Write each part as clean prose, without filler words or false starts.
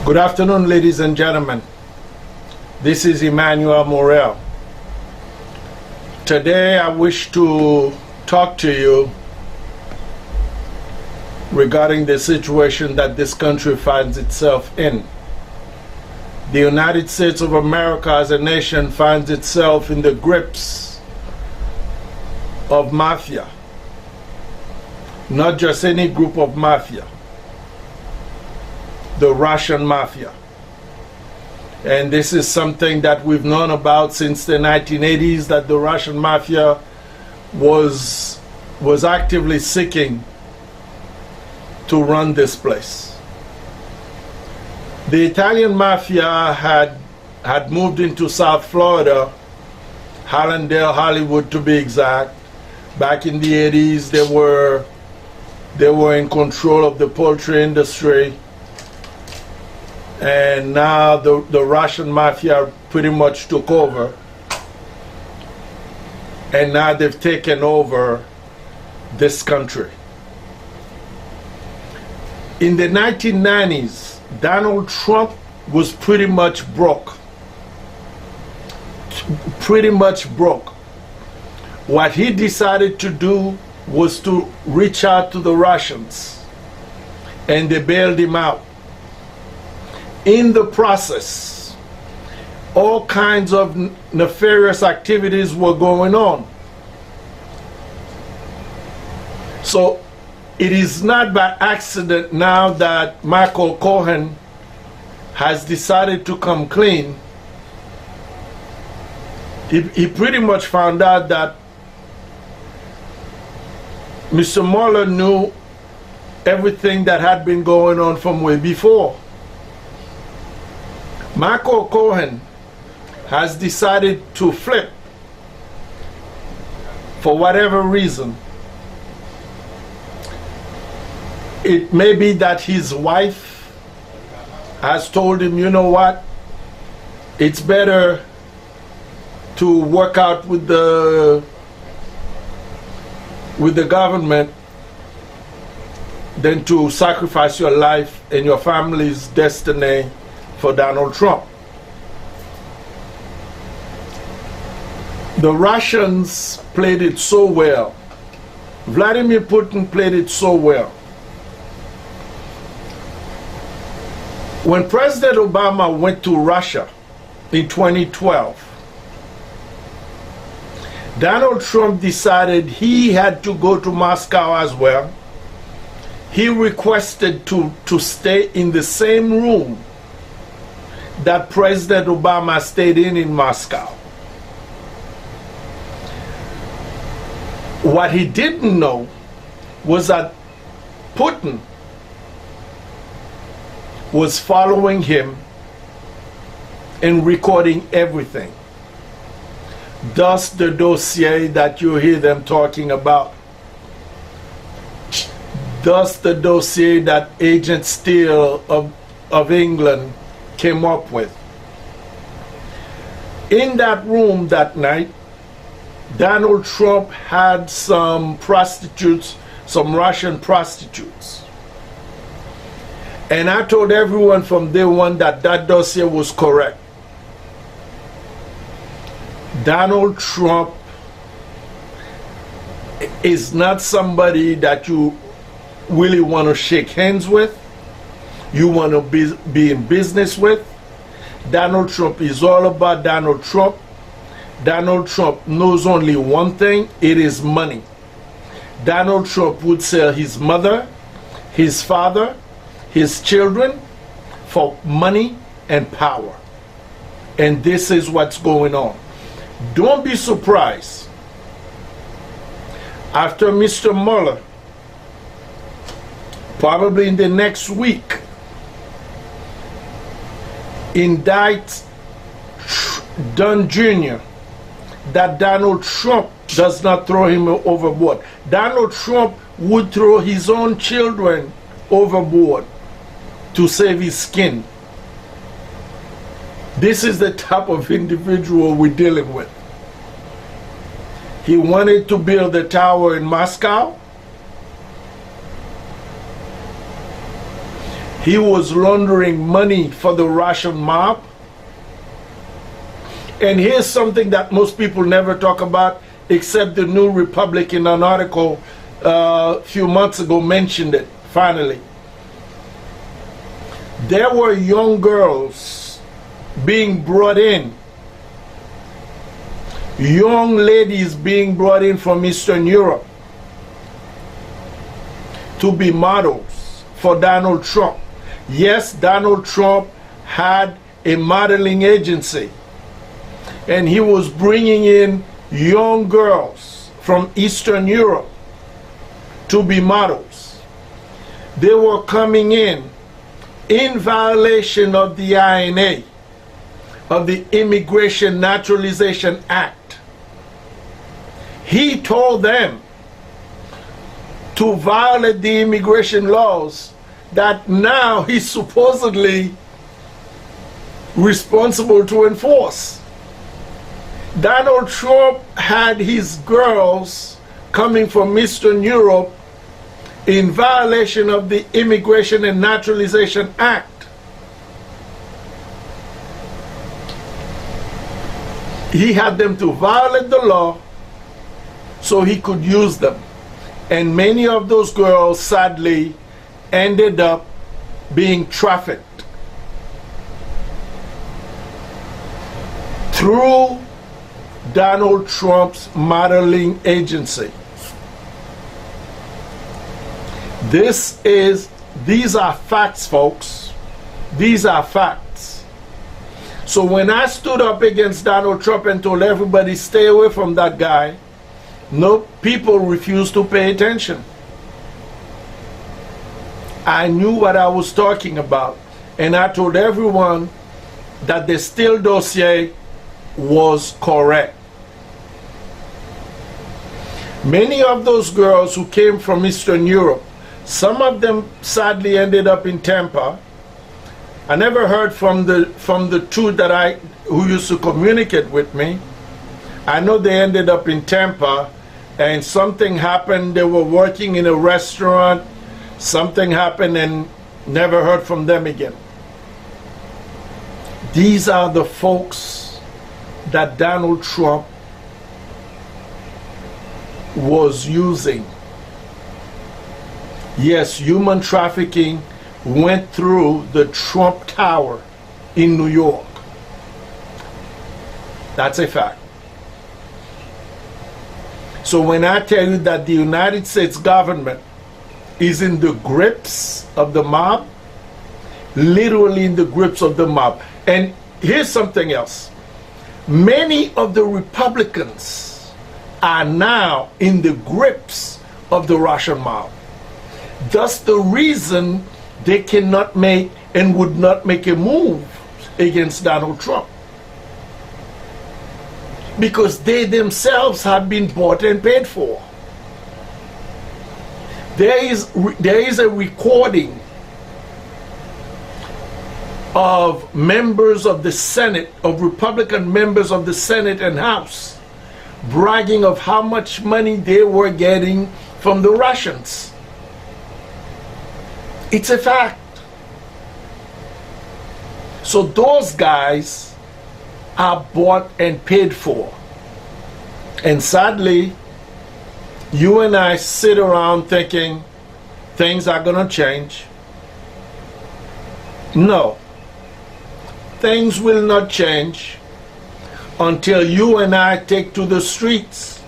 Good afternoon, ladies and gentlemen. This is Emmanuel Morel. Today I wish to talk to you regarding the situation that this country finds itself in. The United States of America as a nation finds itself in the grips of mafia. Not just any group of mafia. The Russian mafia. And this is something that we've known about since the 1980s, that the Russian mafia was actively seeking to run this place. The Italian mafia had moved into South Florida, Hallandale, Hollywood to be exact. Back in the 80s, they were in control of the poultry industry. And now the Russian mafia pretty much took over. And now they've taken over this country. In the 1990s, Donald Trump was pretty much broke. Pretty much broke. What he decided to do was to reach out to the Russians. And they bailed him out. In the process, all kinds of nefarious activities were going on. So it is not by accident now that Michael Cohen has decided to come clean. He pretty much found out that Mr. Mueller knew everything that had been going on from way before. Michael Cohen has decided to flip for whatever reason. It may be that his wife has told him, you know what, it's better to work out with the government than to sacrifice your life and your family's destiny for Donald Trump. The Russians played it so well. Vladimir Putin played it so well. When President Obama went to Russia in 2012, Donald Trump decided he had to go to Moscow as well. He requested to stay in the same room that President Obama stayed in Moscow. What he didn't know was that Putin was following him and recording everything. Thus the dossier that you hear them talking about. Thus the dossier that Agent Steele of England came up with. In that room that night, Donald Trump had some prostitutes, some Russian prostitutes. And I told everyone from day one that that dossier was correct. Donald Trump is not somebody that you really want to shake hands with. You want to be in business with. Donald Trump is all about Donald Trump. Donald Trump knows only one thing, it is money. Donald Trump would sell his mother, his father, his children for money and power. And this is what's going on. Don't be surprised after Mr. Mueller, probably in the next week, indict Don Jr., that Donald Trump does not throw him overboard. Donald Trump would throw his own children overboard to save his skin. This is the type of individual we're dealing with. He wanted to build a tower in Moscow. He was laundering money for the Russian mob. And here's something that most people never talk about, except the New Republic in an article a few months ago mentioned it, finally. There were young girls being brought in, young ladies being brought in from Eastern Europe to be models for Donald Trump. Yes, Donald Trump had a modeling agency, and he was bringing in young girls from Eastern Europe to be models. They were coming in violation of the INA, of the Immigration Naturalization Act. He told them to violate the immigration laws that now he's supposedly responsible to enforce. Donald Trump had his girls coming from Eastern Europe in violation of the Immigration and Naturalization Act. He had them to violate the law so he could use them. And many of those girls, sadly, ended up being trafficked through Donald Trump's modeling agency. These are facts, folks. These are facts. So when I stood up against Donald Trump and told everybody stay away from that guy, no, people refused to pay attention. I knew what I was talking about, and I told everyone that the Steele dossier was correct. Many of those girls who came from Eastern Europe, some of them sadly ended up in Tampa. I never heard from the two who used to communicate with me. I know they ended up in Tampa, and something happened. They were working in a restaurant. Something happened and never heard from them again. These are the folks that Donald Trump was using. Yes, human trafficking went through the Trump Tower in New York. That's a fact. So when I tell you that the United States government is in the grips of the mob, literally in the grips of the mob. And here's something else. Many of the Republicans are now in the grips of the Russian mob. That's the reason they cannot make and would not make a move against Donald Trump. Because they themselves have been bought and paid for. There is a recording of members of the Senate, of Republican members of the Senate and House, bragging of how much money they were getting from the Russians. It's a fact. So those guys are bought and paid for. And sadly, you and I sit around thinking things are going to change. No. Things will not change until you and I take to the streets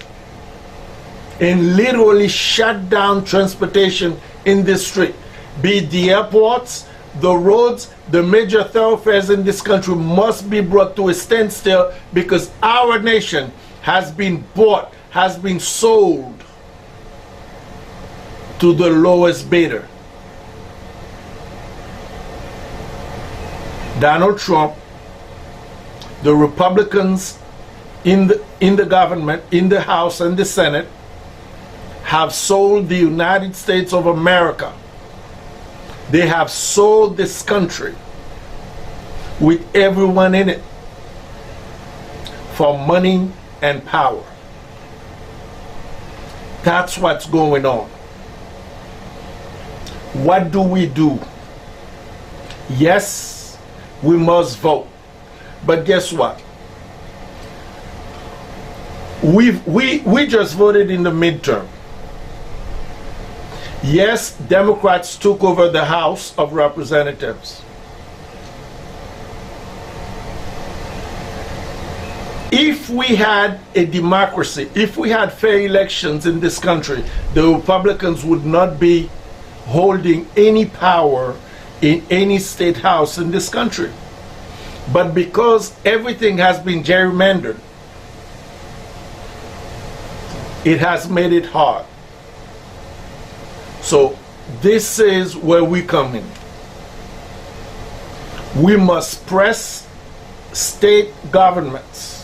and literally shut down transportation in the street. Be it the airports, the roads, the major thoroughfares in this country must be brought to a standstill because our nation has been bought, has been sold to the lowest bidder. Donald Trump, the Republicans in the government, in the House and the Senate, have sold the United States of America. They have sold this country with everyone in it for money and power. That's what's going on. What do we do Yes, we must vote. But guess what? We just voted in the midterm. Yes, Democrats took over the House of Representatives. If we had a democracy, if we had fair elections in this country, the Republicans would not be holding any power in any state house in this country. But because everything has been gerrymandered, it has made it hard. So this is where we come in. We must press state governments.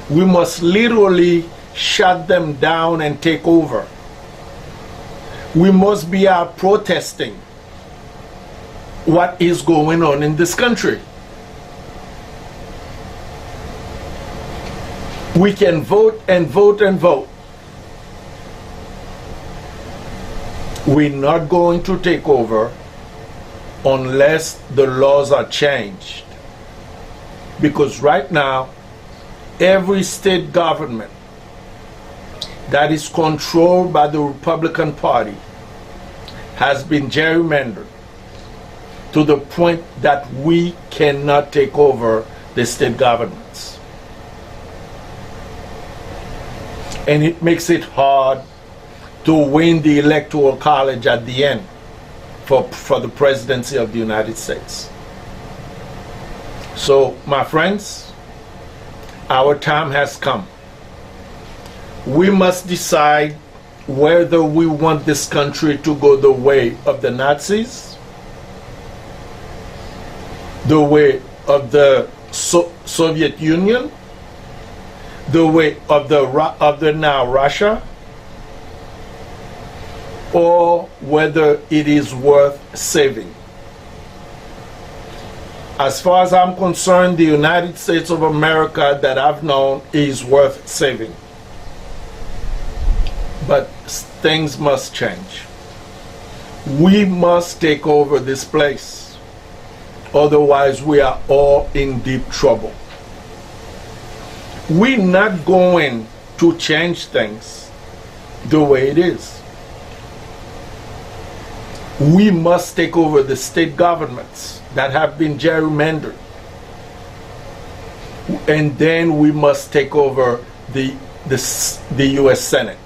We must literally shut them down and take over. We must be out protesting what is going on in this country. We can vote and vote and vote. We're not going to take over unless the laws are changed. Because right now, every state government that is controlled by the Republican Party has been gerrymandered to the point that we cannot take over the state governments. And it makes it hard to win the Electoral College at the end for the presidency of the United States. So, my friends, our time has come. We must decide whether we want this country to go the way of the Nazis, the way of the Soviet Union, the way of the now Russia, or whether it is worth saving. As far as I'm concerned, the United States of America that I've known is worth saving. But things must change. We must take over this place. Otherwise, we are all in deep trouble. We're not going to change things the way it is. We must take over the state governments that have been gerrymandered. And then we must take over the U.S. Senate.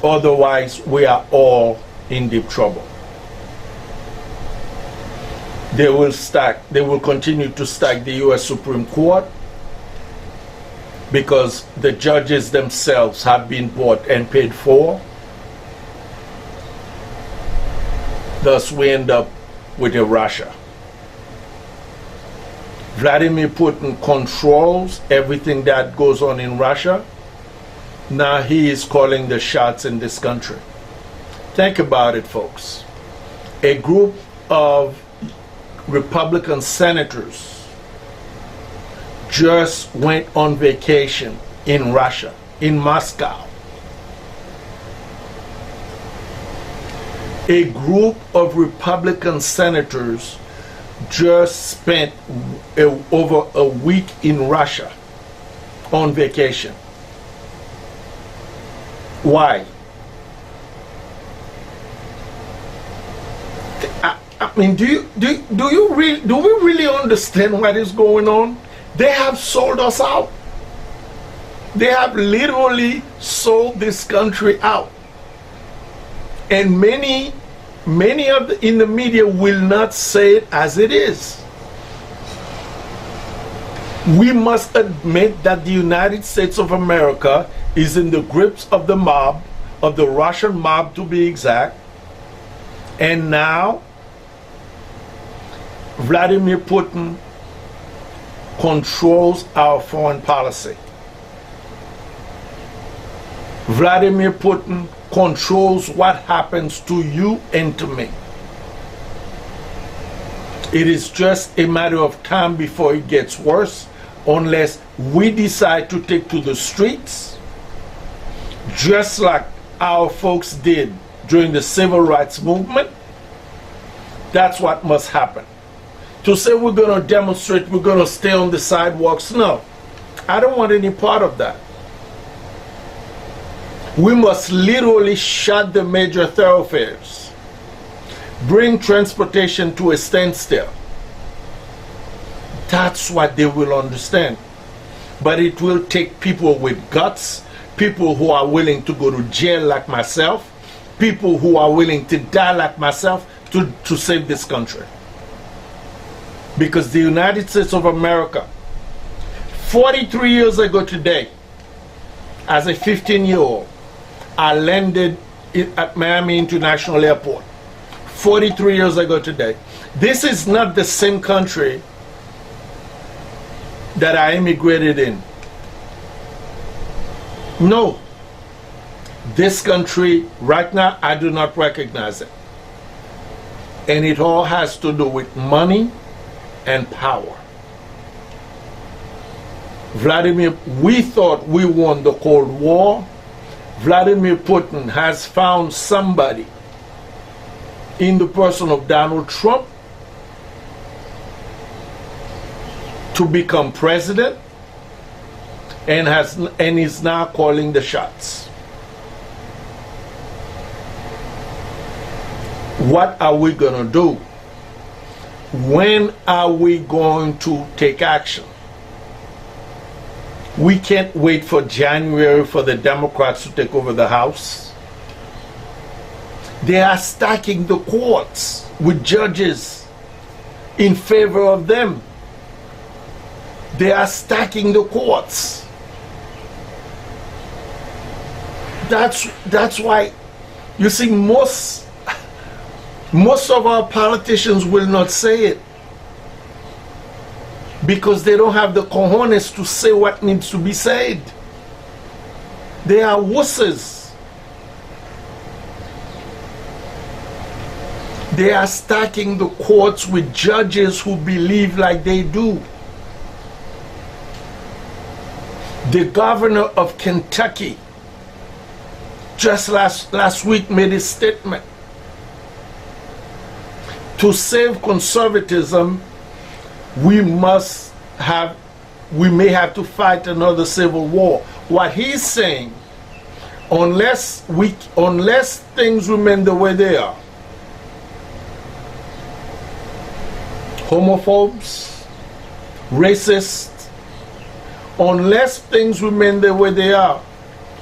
Otherwise, we are all in deep trouble. They will continue to stack the U.S. Supreme Court because the judges themselves have been bought and paid for. Thus, we end up with a Russia. Vladimir Putin controls everything that goes on in Russia. Now he is calling the shots in this country. Think about it, folks. A group of Republican senators just went on vacation in Russia, in Moscow. A group of Republican senators just spent over a week in Russia on vacation. Why? I mean, do we really understand what is going on? They have sold us out. They have literally sold this country out. And many in the media will not say it as it is. We must admit that the United States of America is in the grips of the mob, of the Russian mob to be exact. And now, Vladimir Putin controls our foreign policy. Vladimir Putin controls what happens to you and to me. It is just a matter of time before it gets worse, unless we decide to take to the streets, just like our folks did during the civil rights movement, That's what must happen. To say we're going to demonstrate, we're going to stay on the sidewalks, no. I don't want any part of that. We must literally shut the major thoroughfares, bring transportation to a standstill. That's what they will understand. But it will take people with guts, people who are willing to go to jail like myself, people who are willing to die like myself to save this country. Because the United States of America, 43 years ago today, as a 15-year-old, I landed at Miami International Airport. 43 years ago today. This is not the same country that I immigrated in. No. This country, right now, I do not recognize it. And it all has to do with money and power. Vladimir, we thought we won the Cold War. Vladimir Putin has found somebody in the person of Donald Trump to become president, and is now calling the shots. What are we going to do? When are we going to take action? We can't wait for January for the Democrats to take over the House. They are stacking the courts with judges in favor of them. They are stacking the courts. That's why, you see, most of our politicians will not say it, because they don't have the cojones to say what needs to be said. They are wusses. They are stacking the courts with judges who believe like they do. The governor of Kentucky just last week made a statement. To save conservatism, we may have to fight another civil war. What he's saying, unless things remain the way they are, homophobes, racists, unless things remain the way they are,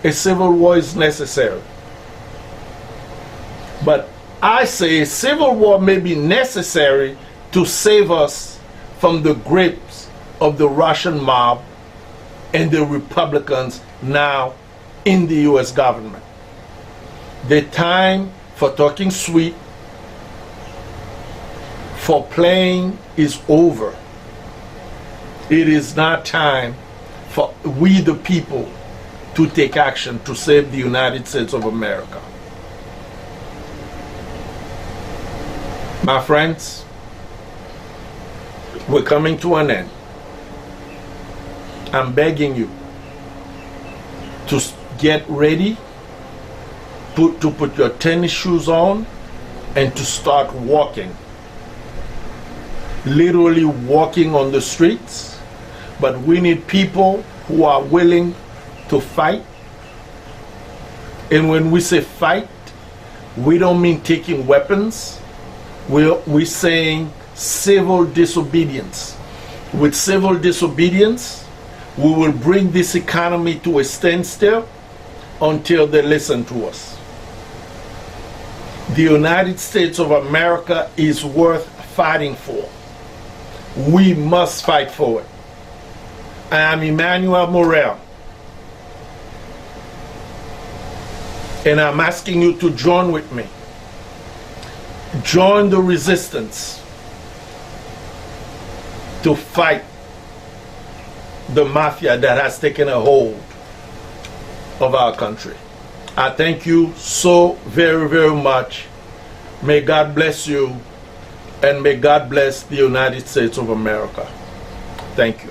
a civil war is necessary. But I say a civil war may be necessary to save us from the grips of the Russian mob and the Republicans now in the U.S. government. The time for talking sweet, for playing, is over. It is now time for we the people to take action to save the United States of America. My friends, we're coming to an end. I'm begging you to get ready, to put your tennis shoes on, and to start walking. Literally walking on the streets. But we need people who are willing to fight. And when we say fight, we don't mean taking weapons. We're saying civil disobedience. With civil disobedience, we will bring this economy to a standstill until they listen to us. The United States of America is worth fighting for. We must fight for it. I am Emmanuel Morel, and I'm asking you to join with me. Join the resistance to fight the mafia that has taken a hold of our country. I thank you so very, very much. May God bless you, and may God bless the United States of America. Thank you.